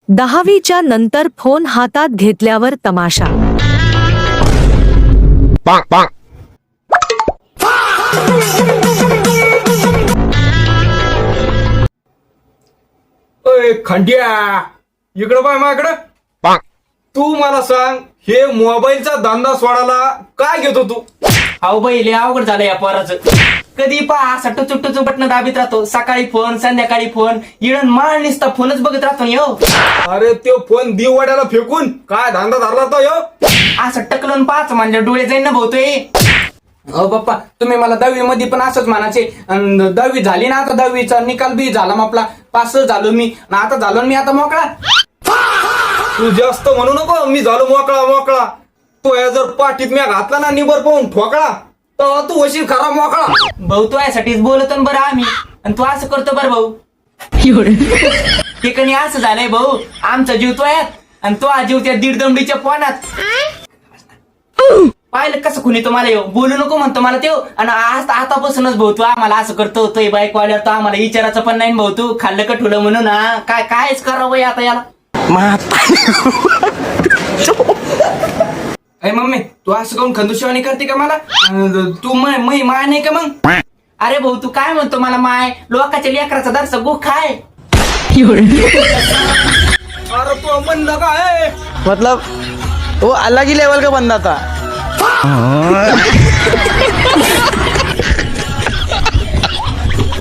10वीच्या नंतर फोन हातात घेतल्यावर तमाशा. अय खंड्या, इकडं पाय माझ्याकडं. तू मला सांग, हे मोबाईलचा धंदा सोडायला काय घेतो तू? अहो बाई लय अवघड झालं या पोराचं. कधी पहा असा टुचू बटन दाबीत राहतो. सकाळी फोन, संध्याकाळी फोन, इडन माळ निसता फोनच बघत राहतो यो. अरे तो फोन दिववाड्याला फेकून काय धंदा धरला तो यो? असं टकलून पाच म्हणजे डोळे जाईन ना भाऊतोय. अहो बाप्पा, तुम्ही मला 10वी मध्ये पण असंच म्हणायचे. 10वी झाली ना, आता 10वीचा निकाल बी झाला मग आपला. पास झालो मी, आता झालो मी आता मोकळा. तू जास्त म्हणू नको, मी झालो मोकळा मोकळा. तो या जर पाठीत मी घातला ना निबर पाहून ठोकळा, तर तू होशील खरा मोकळा. भाऊ तू यासाठीच बोलतो ना बरं आम्ही, आणि तू असं करतो बरं भाऊ. ठिकाणी असं झालंय भाऊ, आमचा जीव तो यात आणि तो हा जीव त्या दीड दमडीच्या पोनात. पाहिलं कसं खुनी तुम्हाला येऊ बोलू नको म्हणतो मला ते. आणि आज आतापासूनच भाऊ तू आम्हाला असं करतो. तो बाईक वाल्यावर तो आम्हाला विचारायचं पण नाही भाऊ. तू खाल्लं का ठुलं म्हणून हा कायच करावं आता याला. अरे मम्मी, तू असं करून खंदूशिवानी करते का मला? तू माय नाही का मग? अरे भाऊ तू काय म्हणतो मला माय? लोकांच्या लेकराचा दरसा गो खाय. अरे तो म्हणलं काय मतलब वो अलग ही लेवल का बंदा था.